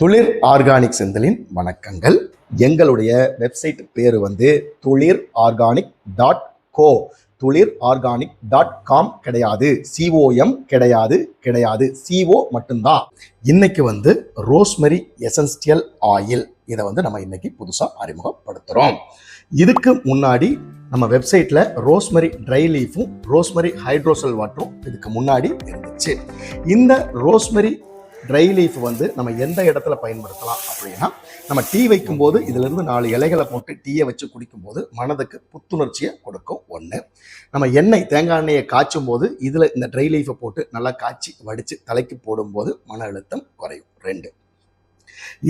துளிர் ஆர்கானிக் செந்திலின் வணக்கங்கள். எங்களுடைய வெப்சைட் பேர் துளிர் ஆர்கானிக் .co, துளிர் ஆர்கானிக் .com கிடையாது, COM கிடையாது, CO மட்டும்தான். இன்னைக்கு ரோஸ்மெரி எசென்சியல் ஆயில் இதை நம்ம இன்னைக்கு புதுசாக அறிமுகப்படுத்துகிறோம். இதுக்கு முன்னாடி நம்ம வெப்சைட்டில் ரோஸ்மெரி ட்ரை லீஃபும் ரோஸ்மெரி ஹைட்ரோசல் வாட்டரும் இதுக்கு முன்னாடி இருந்துச்சு. இந்த ரோஸ்மெரி ட்ரை லீஃப் நம்ம எந்த இடத்துல பயன்படுத்தலாம் அப்படின்னா, நம்ம டீ வைக்கும்போது இதிலிருந்து 4 இலைகளை போட்டு டீயை வச்சு குடிக்கும்போது மனதுக்கு புத்துணர்ச்சியை கொடுக்கும். 1, நம்ம தேங்காய் எண்ணெயை காய்ச்சும் போது இதில் இந்த ட்ரை லீஃபை போட்டு நல்லா காய்ச்சி வடித்து தலைக்கு போடும்போது மன அழுத்தம் குறையும். 2,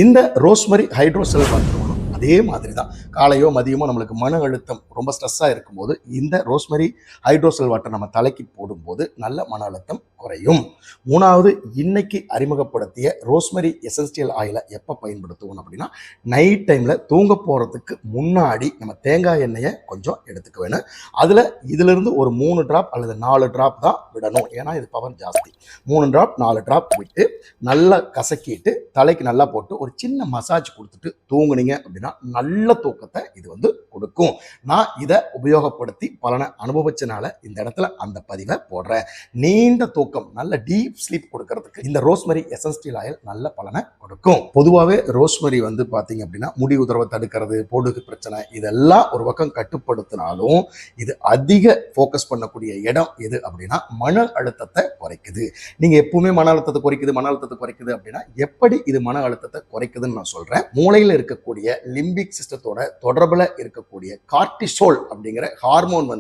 இந்த ரோஸ்மெரி ஹைட்ரோசல் வாட்டர் அதே மாதிரி தான். காலையோ மதியமோ நம்மளுக்கு மன அழுத்தம் ரொம்ப ஸ்ட்ரெஸ்ஸாக இருக்கும்போது இந்த ரோஸ்மெரி ஹைட்ரோசல் வாட்டர் நம்ம தலைக்கு போடும்போது நல்ல மன அழுத்தம் குறையும். 3வது, இன்னைக்கு அறிமுகப்படுத்திய ரோஸ்மெரி எசென்சியல் ஆயிலை எப்போ பயன்படுத்துவோம் அப்படின்னா, நைட் டைமில் தூங்க போகிறதுக்கு முன்னாடி நம்ம தேங்காய் எண்ணெயை கொஞ்சம் எடுத்துக்க வேணும். அதில் இதிலிருந்து ஒரு 3 ட்ராப் அல்லது 4 ட்ராப் தான் விடணும், ஏன்னா இது பவர் ஜாஸ்தி. 3 ட்ராப் 4 ட்ராப் விட்டு நல்லா கசக்கிட்டு தலைக்கு நல்லா போட்டு ஒரு சின்ன மசாஜ் கொடுத்துட்டு தூங்குனீங்க அப்படின்னா நல்ல தூக்கத்தை இது கொடுக்கும். நான் இதை உபயோகப்படுத்தி பலனை அனுபவிச்சனால இந்த இடத்துல அந்த பதிவை போடுறேன். நீண்ட தூக்கம், நல்ல டீப் ஸ்லீப் கொடுக்கறதுக்கு இந்த ரோஸ்மெரி எசென்சியல் ஆயில் நல்ல பலனை கொடுக்கும். பொதுவாகவே ரோஸ்மெரி பார்த்தீங்க அப்படின்னா முடி உதிர்வை தடுக்கிறது, பொடுகு பிரச்சனை இதெல்லாம் ஒரு பக்கம் கட்டுப்படுத்தினாலும் இது அதிக ஃபோக்கஸ் பண்ணக்கூடிய இடம் எது அப்படின்னா மன அழுத்தத்தை குறைக்குது. நீங்க எப்பவுமே மன அழுத்தத்தை குறைக்குது அப்படின்னா எப்படி இது மன அழுத்தத்தை குறைக்குதுன்னு நான் சொல்றேன். மூளையில் இருக்கக்கூடிய லிம்பிக் சிஸ்டத்தோட தொடர்புல இருக்கக்கூடிய கார்டிசோல் அப்படிங்கிற ஹார்மோன்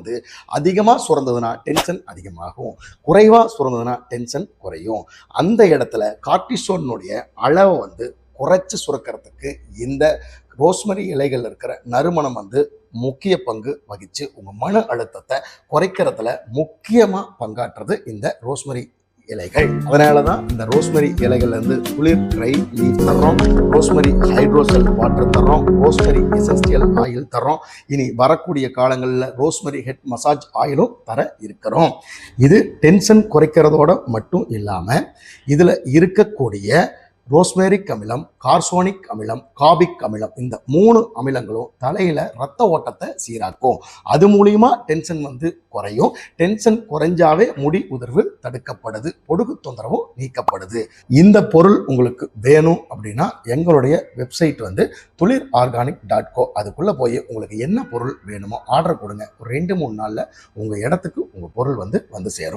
அதிகமாக சுரந்ததுன்னா டென்ஷன் அதிகமாகும், குறைவா சுரந்ததுன்னா டென்ஷன் குறையும். அந்த இடத்துல கார்டிசோனுடைய அளவை குறைச்சு சுரக்கிறதுக்கு இந்த ரோஸ்மெரி இலைகள் இருக்கிற நறுமணம் முக்கிய பங்கு வகிச்சு உங்க மன அழுத்தத்தை குறைக்கிறதுல முக்கியமா பங்காற்றுறது இந்த ரோஸ்மெரி இலைகள். அதனாலதான் இந்த ரோஸ்மெரி இலைகள்ல குளிர் ட்ரை லீஃப் தர்றோம், ரோஸ்மெரி ஹைட்ரோசல் வாட்டர் தர்றோம், ரோஸ்மெரி எசென்சியல் ஆயில் தர்றோம். இனி வரக்கூடிய காலங்களில் ரோஸ்மெரி ஹெட் மசாஜ் ஆயிலும் தர இருக்கிறோம். இது டென்ஷன் குறைக்கிறதோட மட்டும் இல்லாம இதுல இருக்கக்கூடிய ரோஸ்மெரிக் அமிலம், கார்சோனிக் அமிலம், காபிக் அமிலம், இந்த 3 அமிலங்களும் தலையில ரத்த ஓட்டத்தை சீராக்கும். அது மூலியமா டென்ஷன் குறையும். டென்ஷன் குறைஞ்சாவே முடி உதிர்வு தடுக்கப்படுது, பொடுகு தொந்தரவும் நீக்கப்படுது. இந்த பொருள் உங்களுக்கு வேணும் அப்படின்னா எங்களுடைய வெப்சைட் துளிர் ஆர்கானிக் .co, அதுக்குள்ள போய் உங்களுக்கு என்ன பொருள் வேணுமோ ஆர்டர் கொடுங்க. ஒரு 2-3 நாள்ல உங்க இடத்துக்கு உங்க பொருள் வந்து சேரும்.